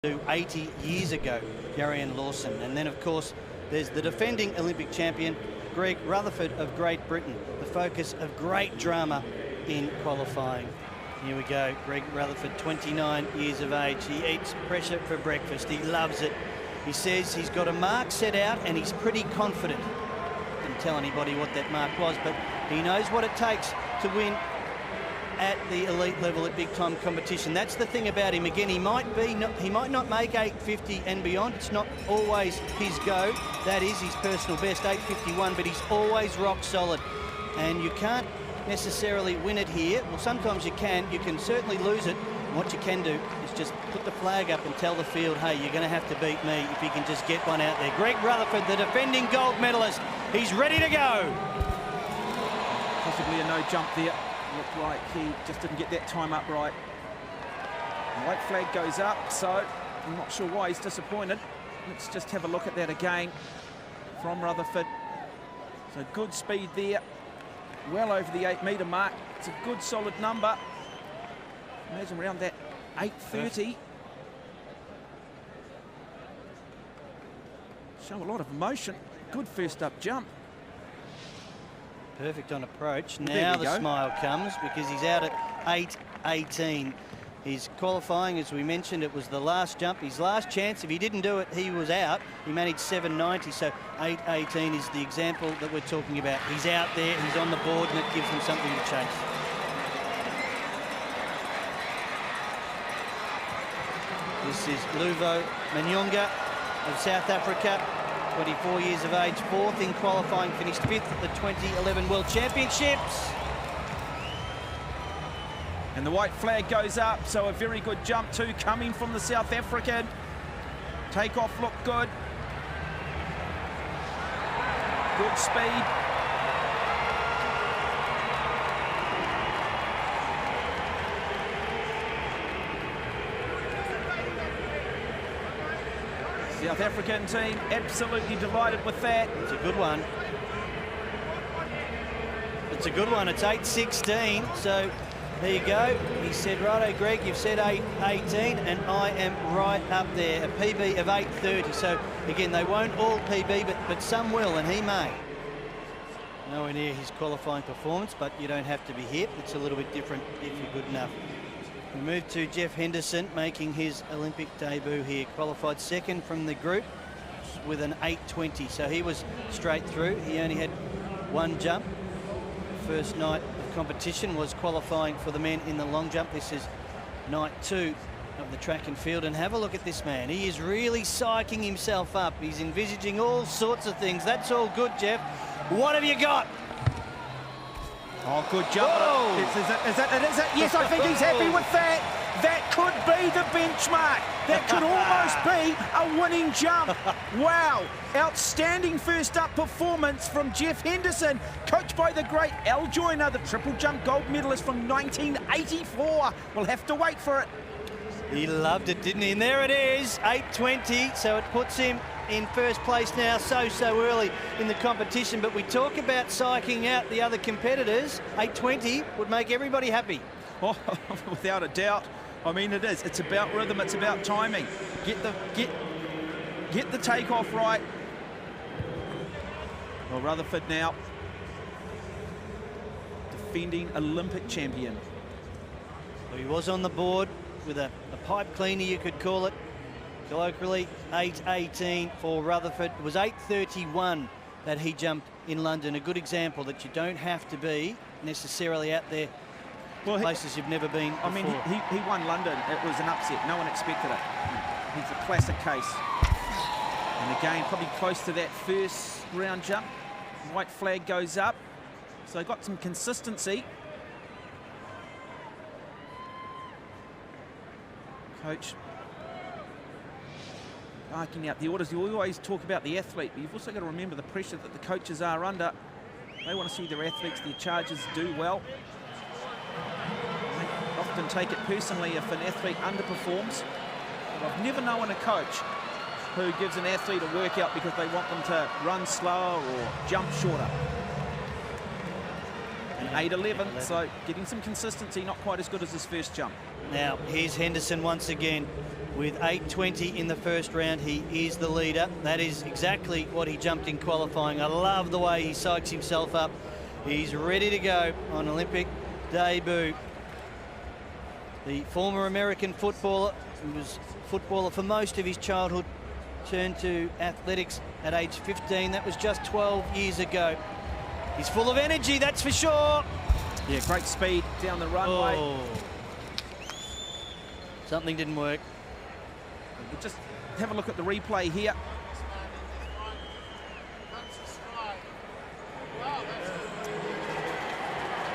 80 years ago, Jarian Lawson. And then, of course, there's the defending Olympic champion, Greg Rutherford of Great Britain, the focus of great drama in qualifying. Here we go, Greg Rutherford, 29 years of age. He eats pressure for breakfast. He loves it. He says he's got a mark set out and he's pretty confident. Didn't tell anybody what that mark was, but he knows what it takes to win at the elite level at big time competition. That's the thing about him. Again, he might not make 850 and beyond. It's not always his go. That is his personal best, 851, but he's always rock solid. And you can't necessarily win it here. Well, sometimes you can. You can certainly lose it. And what you can do is just put the flag up and tell the field, hey, you're going to have to beat me if you can just get one out there. Greg Rutherford, the defending gold medalist, he's ready to go. Possibly a no jump there. Looked like he just didn't get that time up right. The white flag goes up, so I'm not sure why he's disappointed. Let's just have a look at that again from Rutherford. So good speed there, well over the 8-metre mark. It's a good solid number. Imagine around that 8:30. Show a lot of emotion. Good first up jump. Perfect on approach. Now the smile comes because he's out at 8:18. He's qualifying, as we mentioned, it was the last jump, his last chance. If he didn't do it, he was out. He managed 7:90, so 8:18 is the example that we're talking about. He's out there, he's on the board, and it gives him something to chase. This is Luvo Manyonga of South Africa. 24 years of age, fourth in qualifying, finished fifth at the 2011 World Championships. And the white flag goes up, so a very good jump too, coming from the South African. Takeoff looked good. Good speed. South African team absolutely delighted with that. It's a good one. It's a good one. It's 8:16. So there you go. He said, righto, Greg, you've said 8:18, and I am right up there. A PB of 8:30. So again, they won't all PB, but some will, and he may. Nowhere near his qualifying performance, but you don't have to be hip. It's a little bit different if you're good enough. We move to Jeff Henderson, making his Olympic debut here. Qualified second from the group with an 8:20. So he was straight through. He only had one jump. First night of competition was qualifying for the men in the long jump. This is night 2 of the track and field. And have a look at this man. He is really psyching himself up. He's envisaging all sorts of things. That's all good, Jeff. What have you got? Oh, good jump. Is that? Yes, I think he's happy with that. That could be the benchmark. That could almost be a winning jump. Wow. Outstanding first up performance from Jeff Henderson, coached by the great Al Joyner, the triple jump gold medalist from 1984. We'll have to wait for it. He loved it, didn't he? And there it is, 8:20. So it puts him in first place now, so early in the competition. But we talk about psyching out the other competitors. 8:20 would make everybody happy. Oh, without a doubt. I mean, it is. It's about rhythm. It's about timing. Get the takeoff right. Well, Rutherford now, defending Olympic champion. Well, he was on the board with a pipe cleaner, you could call it. Colloquially, 8:18 for Rutherford. It was 8:31 that he jumped in London. A good example that you don't have to be necessarily out there, places you've never been before. I mean, he won London. It was an upset. No one expected it. He's a classic case. And again, probably close to that first round jump. White flag goes up. So got some consistency. Coach barking out the orders. You always talk about the athlete, but you've also got to remember the pressure that the coaches are under. They want to see their athletes, their charges do well. They often take it personally if an athlete underperforms. But I've never known a coach who gives an athlete a workout because they want them to run slower or jump shorter. And 8:11, so getting some consistency, not quite as good as his first jump. Now, here's Henderson once again with 8:20 in the first round. He is the leader. That is exactly what he jumped in qualifying. I love the way he psychs himself up. He's ready to go on Olympic debut. The former American footballer, who was a footballer for most of his childhood, turned to athletics at age 15. That was just 12 years ago. He's full of energy, that's for sure. Yeah, great speed down the runway. Oh. Something didn't work. We'll just have a look at the replay here.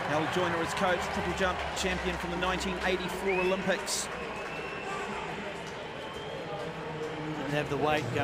Hal Joyner as coach, triple jump champion from the 1984 Olympics. Didn't have the weight going.